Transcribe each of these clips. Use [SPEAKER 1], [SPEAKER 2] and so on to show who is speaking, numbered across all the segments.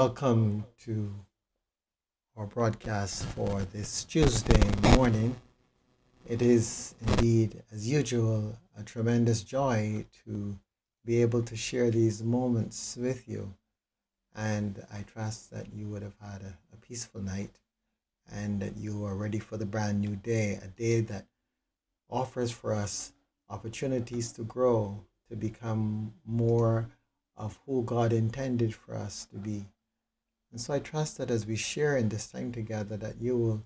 [SPEAKER 1] Welcome to our broadcast for this Tuesday morning. It is indeed, as usual, a tremendous joy to be able to share these moments with you. And I trust that you would have had a peaceful night and that you are ready for the brand new day, a day that offers for us opportunities to grow, to become more of who God intended for us to be. And so I trust that as we share in this time together, that you will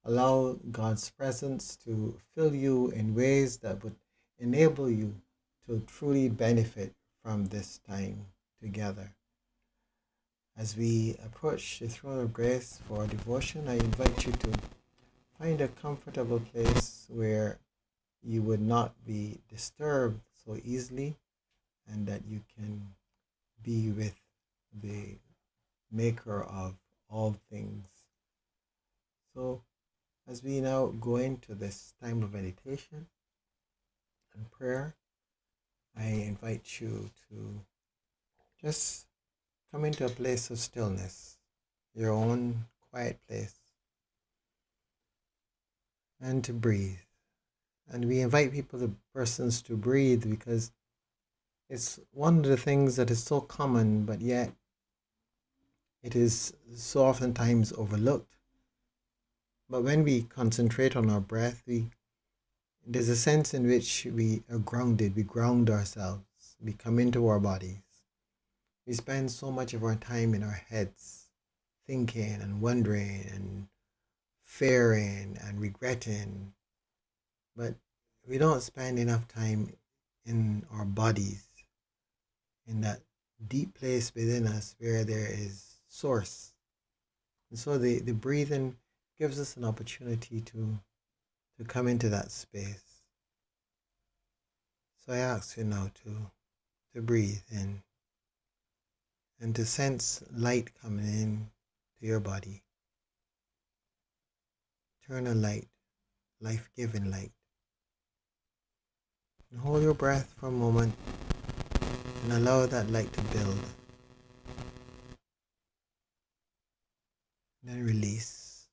[SPEAKER 1] allow God's presence to fill you in ways that would enable you to truly benefit from this time together. As we approach the throne of grace for our devotion, I invite you to find a comfortable place where you would not be disturbed so easily, and that you can be with the maker of all things. So as we now go into this time of meditation and prayer, I invite you to just come into a place of stillness, your own quiet place, and to breathe. And we invite persons to breathe because it's one of the things that is so common, but yet it is so oftentimes overlooked. But when we concentrate on our breath, there's a sense in which we are grounded, we ground ourselves, we come into our bodies. We spend so much of our time in our heads, thinking and wondering and fearing and regretting, but we don't spend enough time in our bodies, in that deep place within us where there is source. And so the breathing gives us an opportunity to come into that space. So I ask you now to breathe in and to sense light coming in to your body. Eternal light, life-giving light. And hold your breath for a moment and allow that light to build. And then release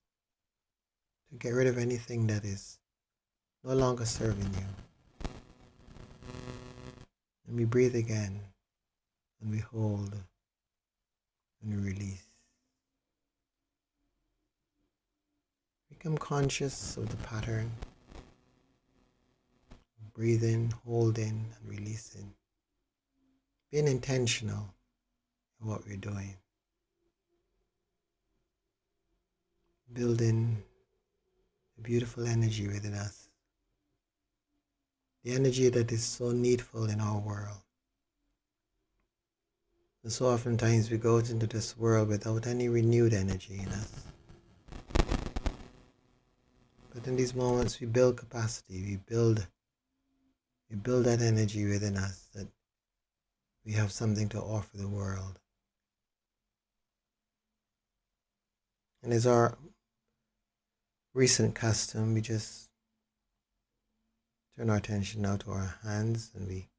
[SPEAKER 1] to get rid of anything that is no longer serving you. And we breathe again, and we hold, and we release. Become conscious of the pattern. Breathing, holding, and releasing. Being intentional in what we're doing. Building the beautiful energy within us. The energy that is so needful in our world. And so oftentimes we go into this world without any renewed energy in us. But in these moments we build capacity, we build that energy within us, that we have something to offer the world. And as our recent custom, we just turn our attention now to our hands, and we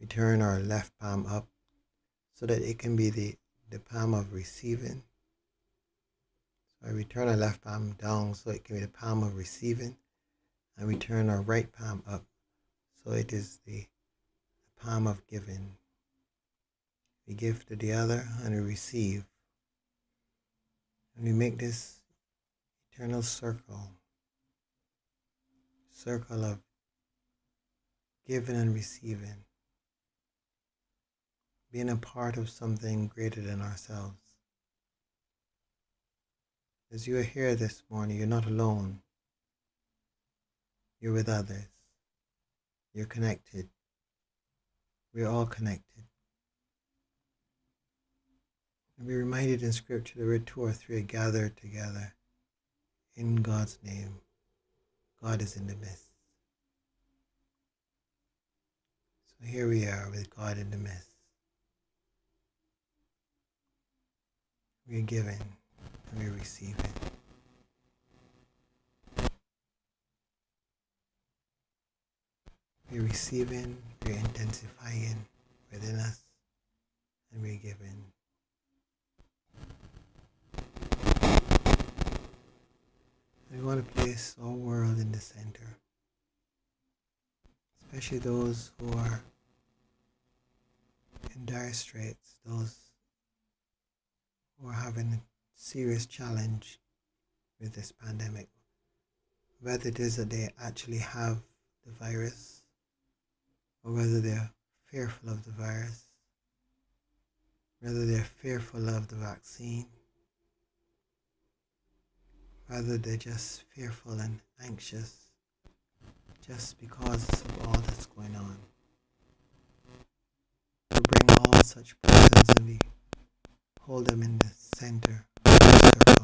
[SPEAKER 1] turn our left palm up so that it can be the palm of receiving. So we turn our left palm down so it can be the palm of receiving, and we turn our right palm up so it is the palm of giving. We give to the other and we receive. And we make this eternal circle of giving and receiving, being a part of something greater than ourselves. As you are here this morning, you're not alone. You're with others. You're connected. We're all connected. And we're reminded in Scripture that where two or three are gathered together in God's name, God is in the midst. So here we are with God in the midst. We're giving and we're receiving. We're receiving, we're intensifying within us, and we're giving. place our world in the center, especially those who are in dire straits, those who are having a serious challenge with this pandemic, whether it is that they actually have the virus or whether they're fearful of the virus, whether they're fearful of the vaccine, whether they're just fearful and anxious just because of all that's going on. We bring all such persons and we hold them in the center of the circle.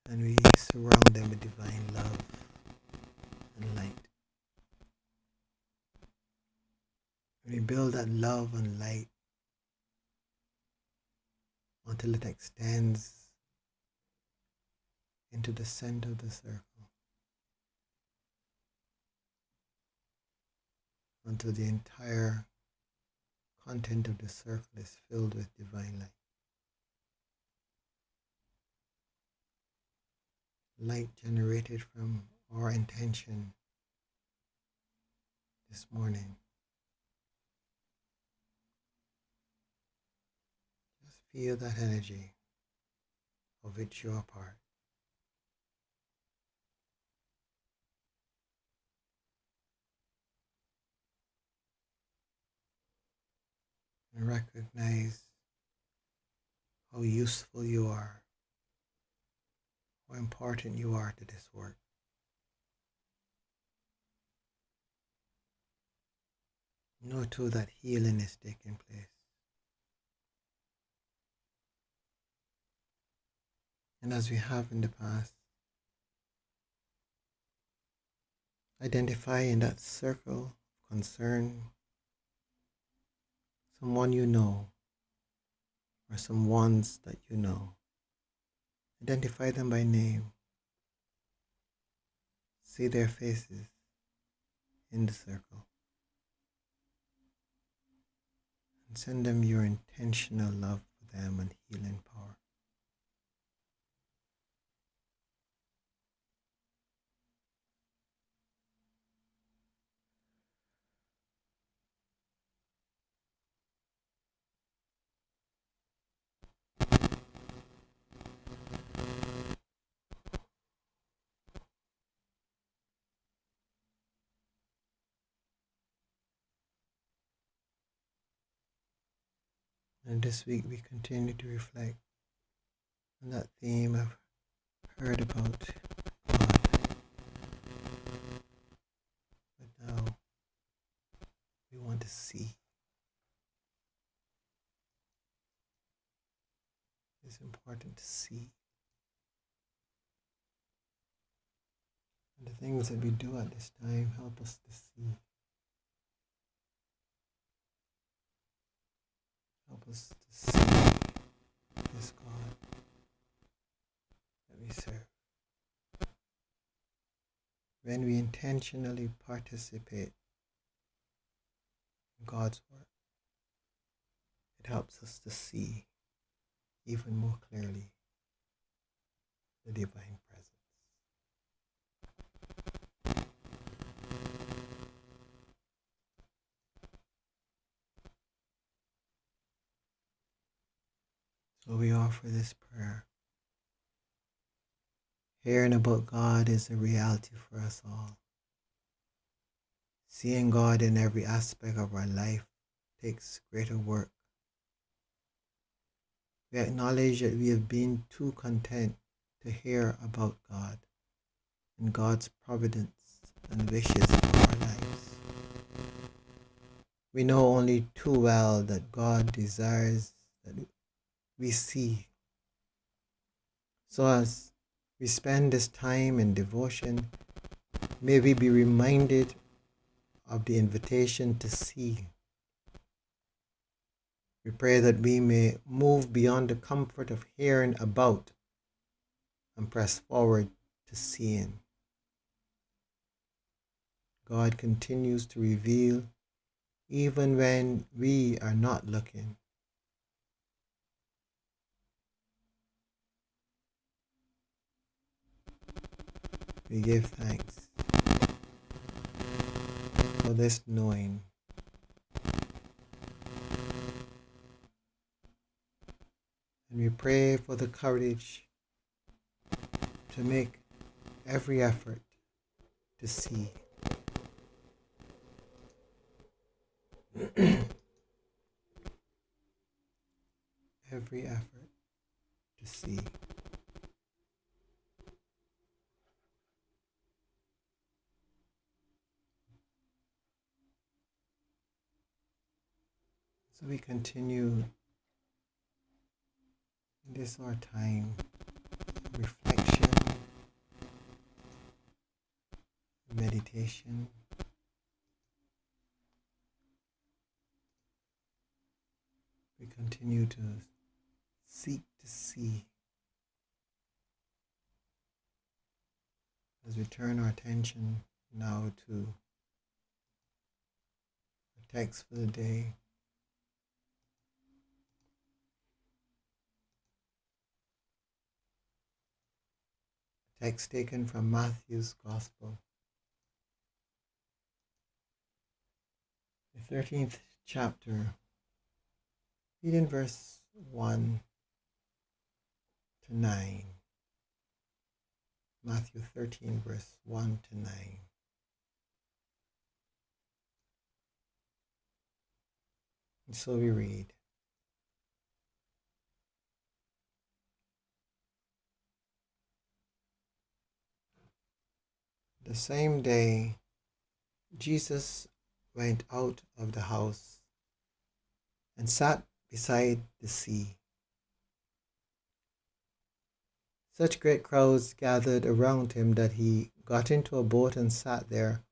[SPEAKER 1] And we surround them with divine love and light. We build that love and light until it extends into the center of the circle, until the entire content of the circle is filled with divine light. Light generated from our intention this morning. Just feel that energy of which you are part. And recognize how useful you are, how important you are to this work. Know too that healing is taking place. And as we have in the past, identify in that circle of concern someone you know or some ones that you know. Identify them by name. See their faces in the circle. And send them your intentional love for them and healing power. And this week we continue to reflect on that theme I've heard about God. But now we want to see. It's important to see. And the things that we do at this time help us to see. Help us to see this God that we serve. When we intentionally participate in God's work, it helps us to see even more clearly the divine presence. So we offer this prayer. Hearing about God is a reality for us all. Seeing God in every aspect of our life takes greater work. We acknowledge that we have been too content to hear about God and God's providence and wishes for our lives. We know only too well that God desires that we see. So as we spend this time in devotion, may we be reminded of the invitation to see. We pray that we may move beyond the comfort of hearing about and press forward to seeing. God continues to reveal even when we are not looking. we give thanks for this knowing. And we pray for the courage to make every effort to see. Every effort to see. So we continue in this our time of reflection, meditation. We continue to seek to see as we turn our attention now to the text for the day. Text taken from Matthew's Gospel, the 13th chapter, reading verse 1 to 9. Matthew 13, verse 1 to 9. And so we read. The same day, Jesus went out of the house and sat beside the sea. Such great crowds gathered around him that he got into a boat and sat there,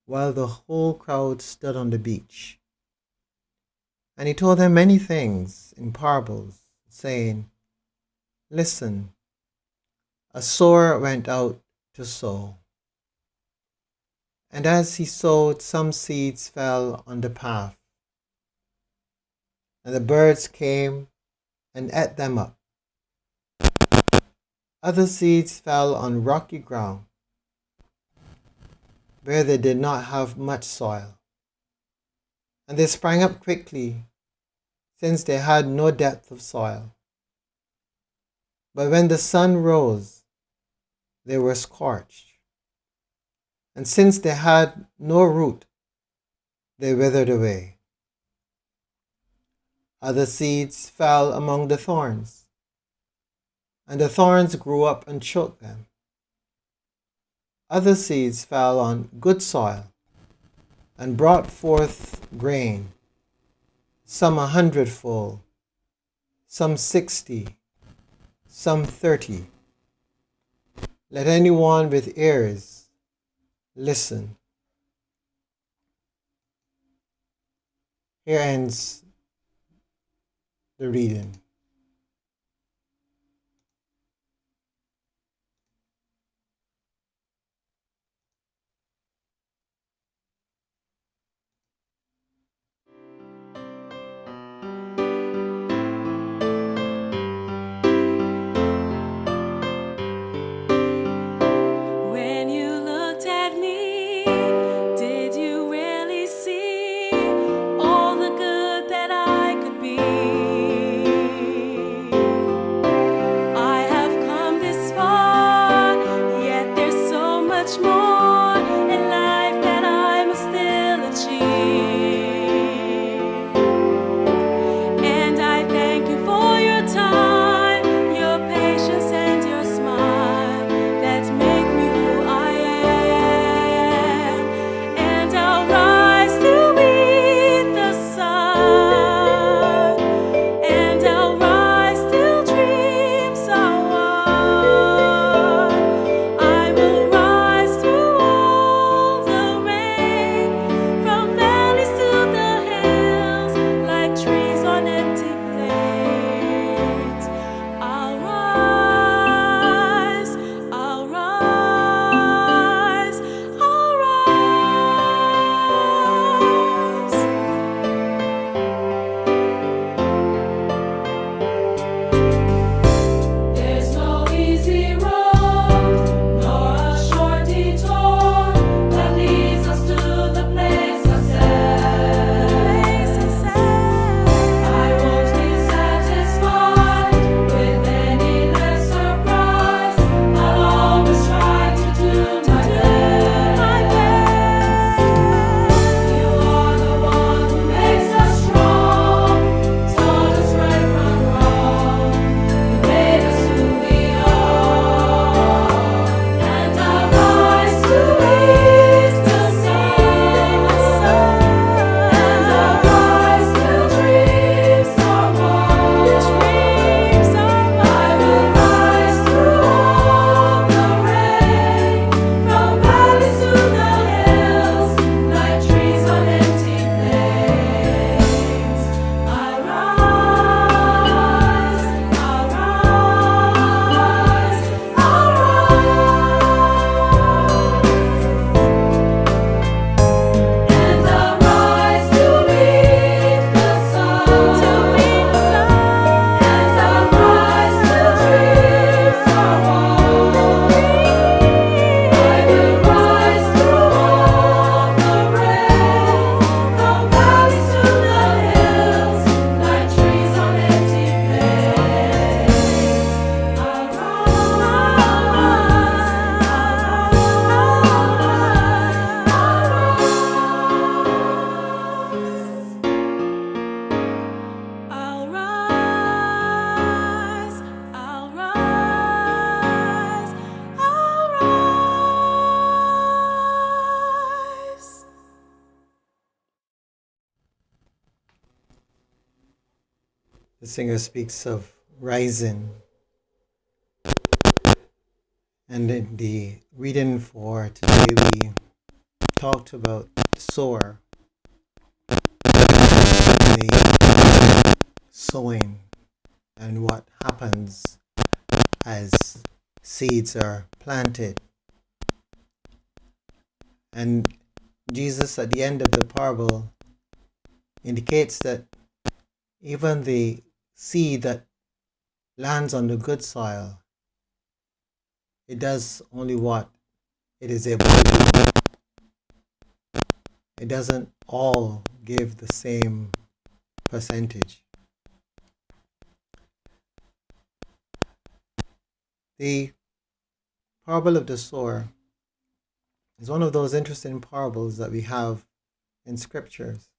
[SPEAKER 1] while the whole crowd stood on the beach. And he told them many things in parables, saying, "Listen, a sower went out to sow. And as he sowed, some seeds fell on the path, and the birds came and ate them up. Other seeds fell on rocky ground, where they did not have much soil, and they sprang up quickly, since they had no depth of soil. But when the sun rose, they were scorched, and since they had no root, they withered away. Other seeds fell among the thorns, and the thorns grew up and choked them. Other seeds fell on good soil and brought forth grain, some 100-fold, some 60, some 30. Let anyone with ears listen." Here ends the reading.
[SPEAKER 2] When you looked at me, did you really see all the good that I could be?
[SPEAKER 1] The singer speaks of rising, and in the reading for today, we talked about the sower, the sowing, and what happens as seeds are planted. And Jesus, at the end of the parable, indicates that even the seed that lands on the good soil, it does only what it is able to do. It doesn't all give the same percentage. The parable of the sower is one of those interesting parables that we have in scriptures,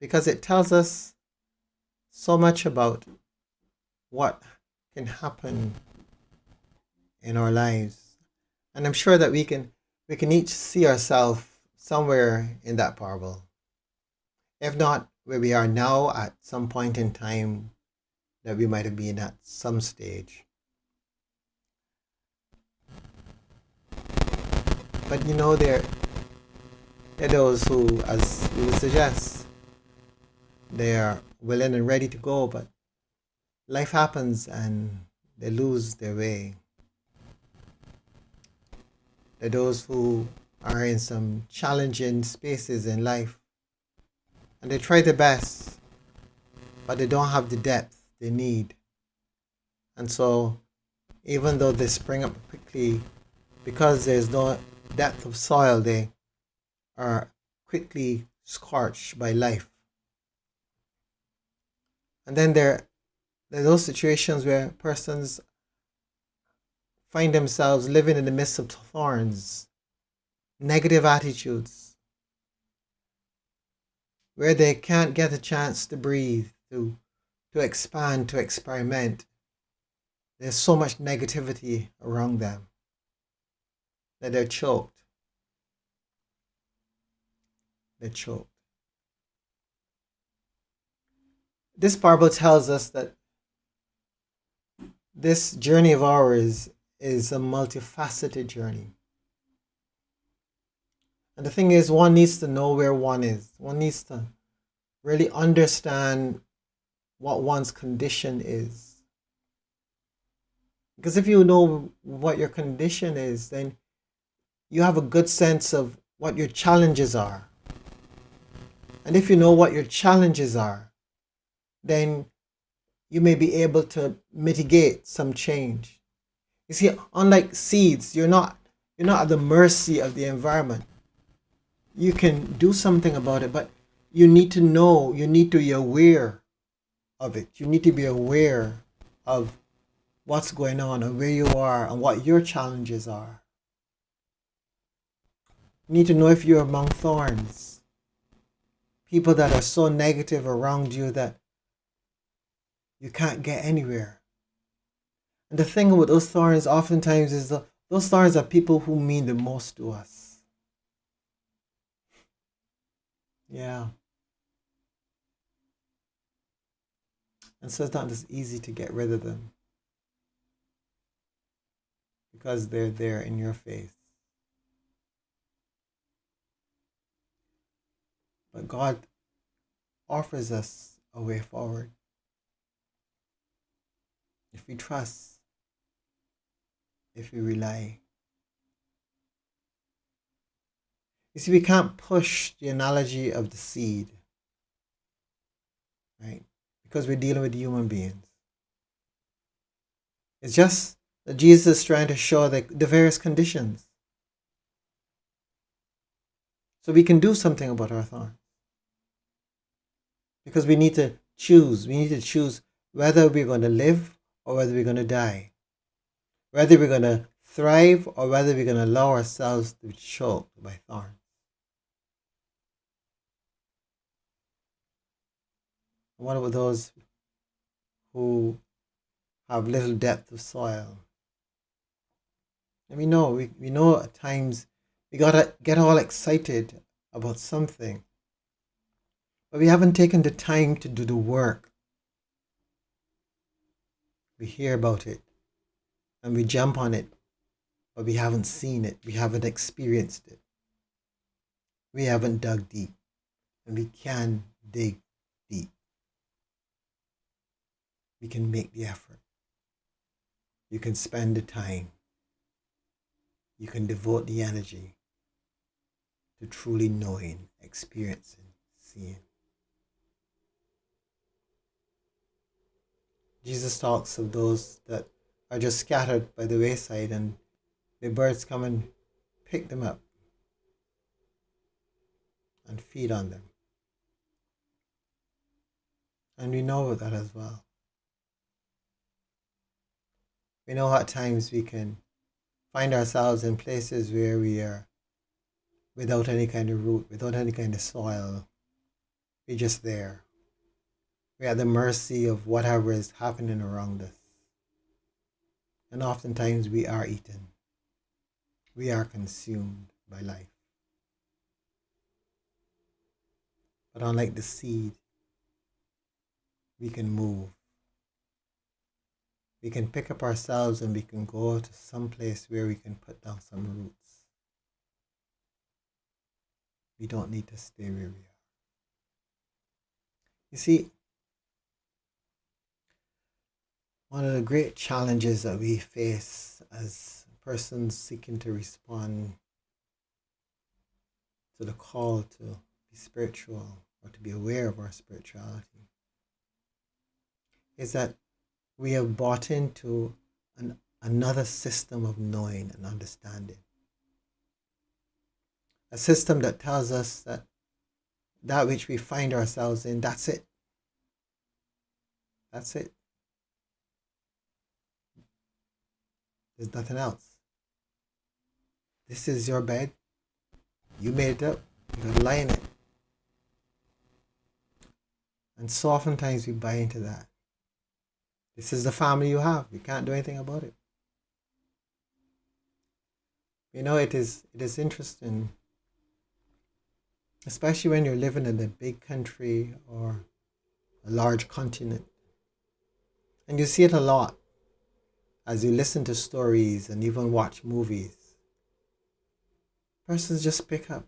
[SPEAKER 1] because it tells us so much about what can happen in our lives. And I'm sure that we can each see ourselves somewhere in that parable. If not where we are now, at some point in time that we might have been at some stage. But there are those who, as we would suggest, they are willing and ready to go, but life happens and they lose their way. There are those who are in some challenging spaces in life, and they try their best, but they don't have the depth they need. And so, even though they spring up quickly, because there's no depth of soil, they are quickly scorched by life. And then there are those situations where persons find themselves living in the midst of thorns, negative attitudes, where they can't get a chance to breathe, to expand, to experiment. There's so much negativity around them that they're choked. They're choked. This parable tells us that this journey of ours is a multifaceted journey. And the thing is, one needs to know where one is. One needs to really understand what one's condition is. Because if you know what your condition is, then you have a good sense of what your challenges are. And if you know what your challenges are, then you may be able to mitigate some change. You see, unlike seeds, you're not at the mercy of the environment. You can do something about it, but you need to know, you need to be aware of it. You need to be aware of what's going on and where you are and what your challenges are. You need to know if you're among thorns. People that are so negative around you that you can't get anywhere. And the thing about those thorns oftentimes is those thorns are people who mean the most to us. Yeah. And so it's not just easy to get rid of them, because they're there in your face. But God offers us a way forward if we trust, if we rely. You see, we can't push the analogy of the seed, right? Because we're dealing with human beings. It's just that Jesus is trying to show the various conditions, so we can do something about our thorns. Because we need to choose. We need to choose whether we're going to live or whether we're going to die. Whether we're going to thrive or whether we're going to allow ourselves to be choked by thorns. What about those who have little depth of soil? And we know at times we gotta get all excited about something. But we haven't taken the time to do the work. We hear about it and we jump on it, but we haven't seen it. We haven't experienced it. We haven't dug deep, and we can dig deep. We can make the effort. You can spend the time. You can devote the energy to truly knowing, experiencing, seeing. Jesus talks of those that are just scattered by the wayside and the birds come and pick them up and feed on them. And we know that as well. We know at times we can find ourselves in places where we are without any kind of root, without any kind of soil. We're just there. We're at the mercy of whatever is happening around us. And oftentimes we are eaten. We are consumed by life. But unlike the seed, we can move. We can pick up ourselves and we can go to some place where we can put down some roots. We don't need to stay where we are. You see, one of the great challenges that we face as persons seeking to respond to the call to be spiritual or to be aware of our spirituality is that we have bought into another system of knowing and understanding. A system that tells us that that which we find ourselves in, that's it. That's it. There's nothing else. This is your bed. You made it up. You gotta lie in it. And so oftentimes we buy into that. This is the family you have. You can't do anything about it. You know, it is interesting, especially when you're living in a big country or a large continent. And you see it a lot as you listen to stories and even watch movies. Persons just pick up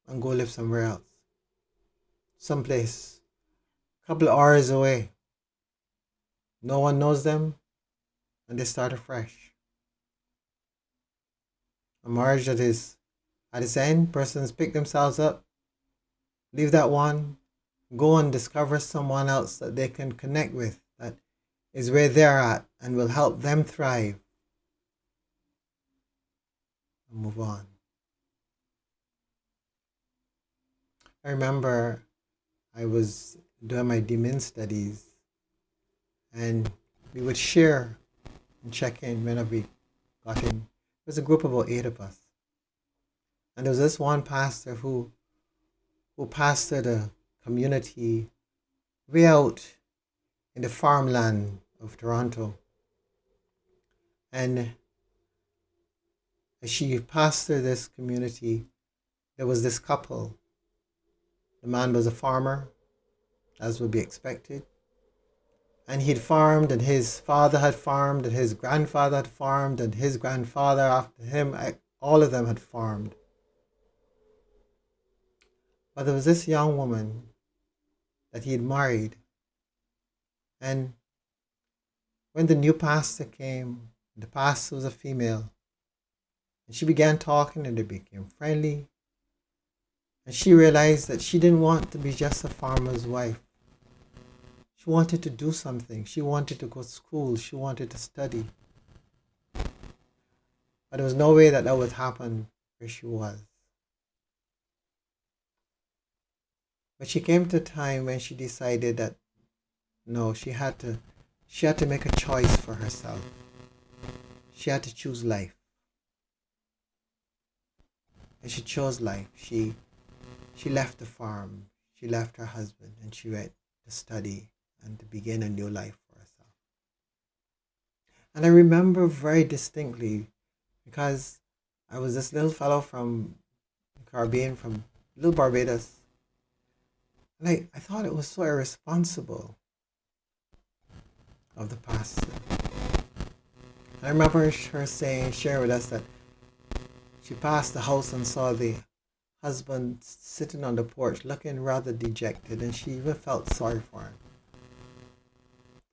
[SPEAKER 1] and go live somewhere else. Someplace, a couple of hours away. No one knows them, and they start afresh. A marriage that is at its end, persons pick themselves up, leave that one, go and discover someone else that they can connect with, that is where they're at and will help them thrive. And move on. I remember I was doing my DMIN studies, and we would share and check in whenever we got in. It was a group of about 8 of us. And there was this one pastor who pastored a community way out in the farmland of Toronto. And as she pastored this community, there was this couple. The man was a farmer, as would be expected. And he'd farmed, and his father had farmed, and his grandfather had farmed, and his grandfather after him, all of them had farmed. But there was this young woman that he had married. And when the new pastor came, the pastor was a female, and she began talking and they became friendly. And she realized that she didn't want to be just a farmer's wife. She wanted to do something. She wanted to go to school. She wanted to study. But there was no way that would happen where she was. But she came to a time when she decided that no, she had to make a choice for herself. She had to choose life. And she chose life. She left the farm. She left her husband and she went to study and to begin a new life for herself. And I remember very distinctly, because I was this little fellow from the Caribbean, from little Barbados. And I thought it was so irresponsible of the pastor. And I remember her share with us that she passed the house and saw the husband sitting on the porch looking rather dejected, and she even felt sorry for him.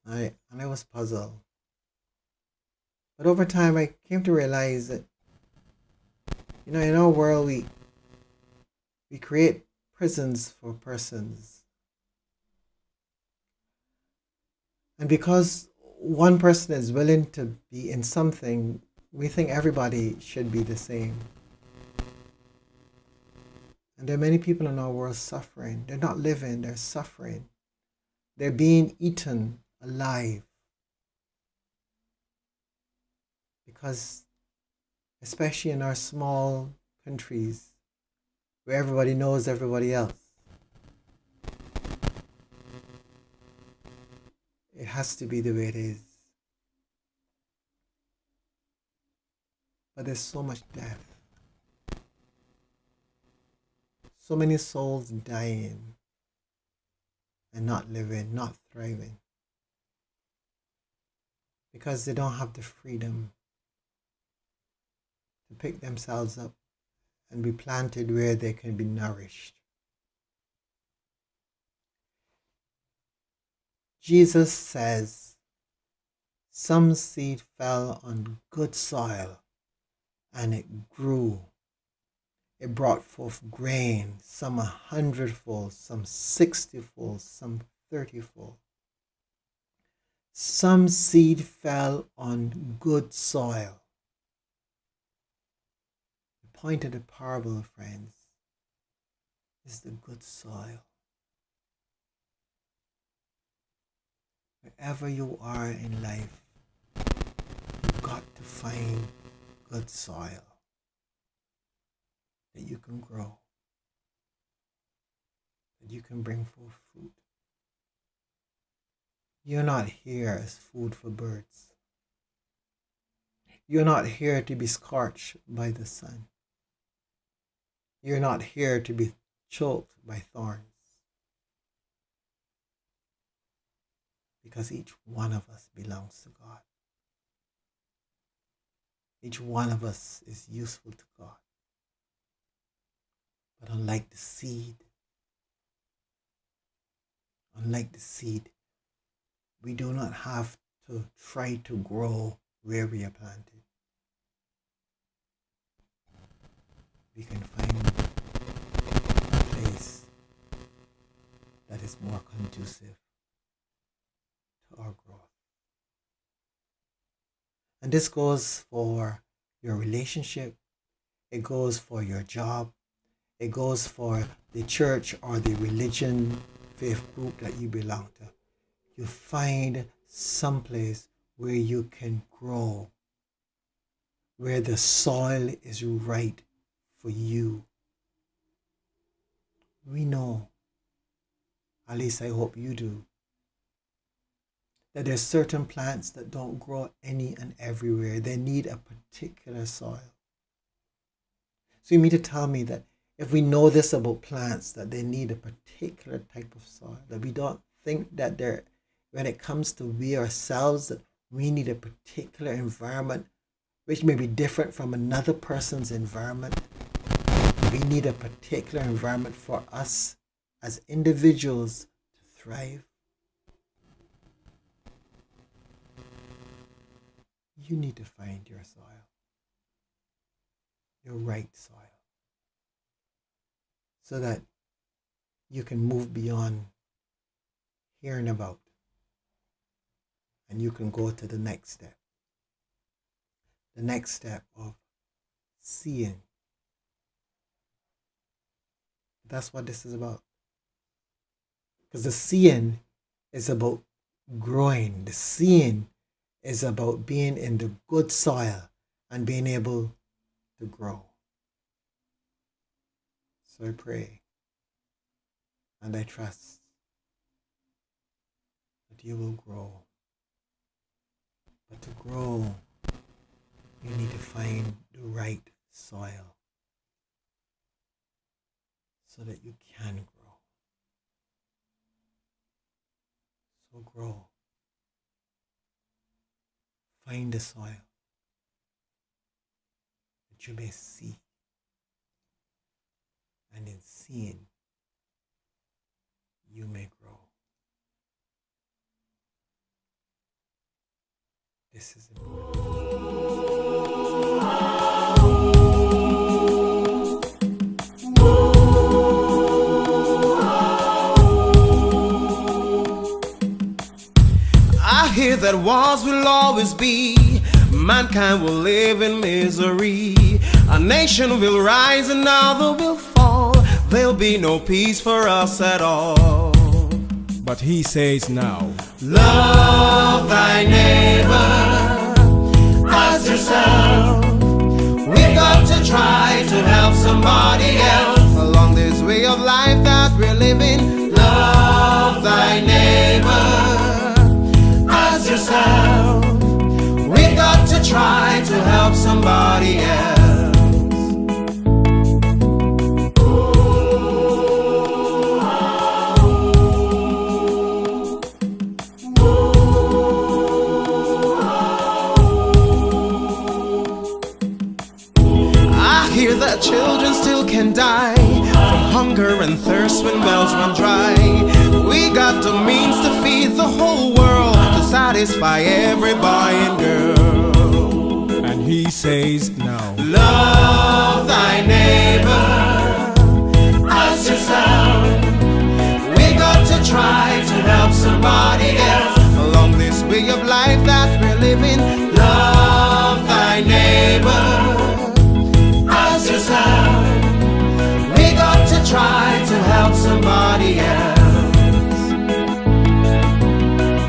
[SPEAKER 1] And I was puzzled. But over time, I came to realize that, in our world, we create prisons for persons. And because one person is willing to be in something, we think everybody should be the same. And there are many people in our world suffering. They're not living, they're suffering. They're being eaten alive. Because, especially in our small countries, where everybody knows everybody else, it has to be the way it is. But there's so much death. So many souls dying and not living, not thriving. Because they don't have the freedom to pick themselves up and be planted where they can be nourished. Jesus says, some seed fell on good soil and it grew. It brought forth grain, some 100-fold, some 60-fold, some 30-fold. Some seed fell on good soil. The point of the parable, friends, is the good soil. Wherever you are in life, you've got to find good soil that you can grow, that you can bring forth fruit. You're not here as food for birds. You're not here to be scorched by the sun. You're not here to be choked by thorns. Because each one of us belongs to God. Each one of us is useful to God. But unlike the seed, we do not have to try to grow where we are planted. We can find a place that is more conducive to our growth. And this goes for your relationship, it goes for your job, it goes for the church or the religion, faith group that you belong to. You find someplace where you can grow, where the soil is right for you. We know, at least I hope you do, that there's certain plants that don't grow any and everywhere. They need a particular soil. So you mean to tell me that if we know this about plants, that they need a particular type of soil, that we don't think that when it comes to we ourselves, that we need a particular environment which may be different from another person's environment. We need a particular environment for us as individuals to thrive. You need to find your soil, your right soil, so that you can move beyond hearing about and you can go to the next step. The next step of seeing. That's what this is about. Because the seeing is about growing. The seeing is about being in the good soil and being able to grow. So I pray and I trust that you will grow. But to grow, you need to find the right soil so that you can grow. So grow. Find the soil that you may see. And in seeing, you may grow. This is important. I hear that wars will always be. Mankind will live in misery. A nation will rise, another will fall. There'll be no peace for us at all.
[SPEAKER 3] But he says now,
[SPEAKER 1] love thy neighbor as yourself. We got to try to help somebody else along this way of life that we're living. Love thy neighbor as yourself. We got to try to help somebody else. Hear that children still can die from hunger and thirst when wells run dry. We got the means to feed the whole world, to satisfy every boy and girl.
[SPEAKER 3] and he says now,
[SPEAKER 1] love thy neighbor as yourself. We got to try to help somebody else along this way of life that we're living. Love thy neighbor. We got to try to help somebody else.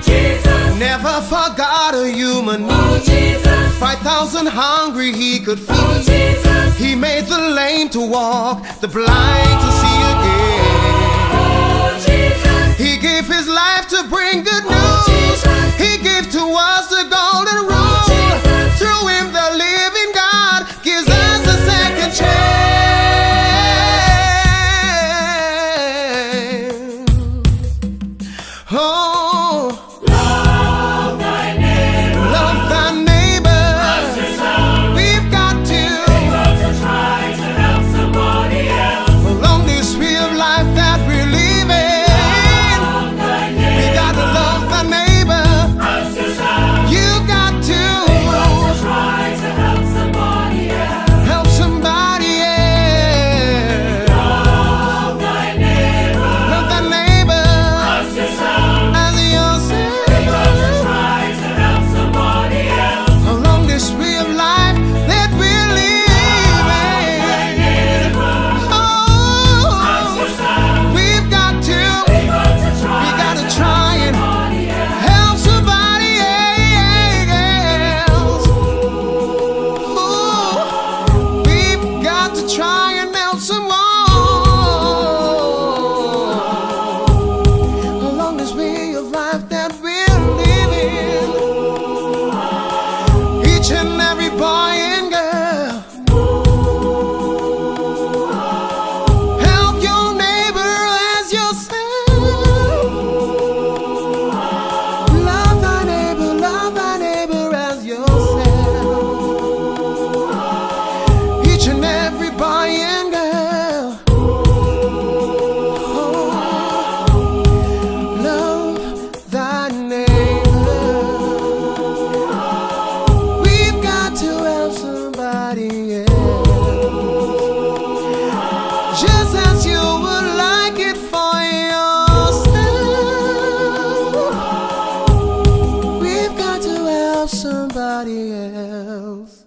[SPEAKER 1] Jesus never forgot a human need. Jesus 5,000 hungry he could feed. Jesus he made the lame to walk, the blind to see again. Jesus he gave his life to bring good news. Jesus he gave to us the golden rule. Jesus through him the living God gives us a second chance. Oh, love thy neighbor. Love thy neighbor. As yourself. We've got to try to help somebody else along this way of life that we're living. Love thy neighbor. We gotta love thy neighbor. As yourself. You got to try to help somebody else. Help somebody else. Love thy neighbor. Love thy neighbor. As yourself. Just as you would like it for yourself, we've got to help somebody else.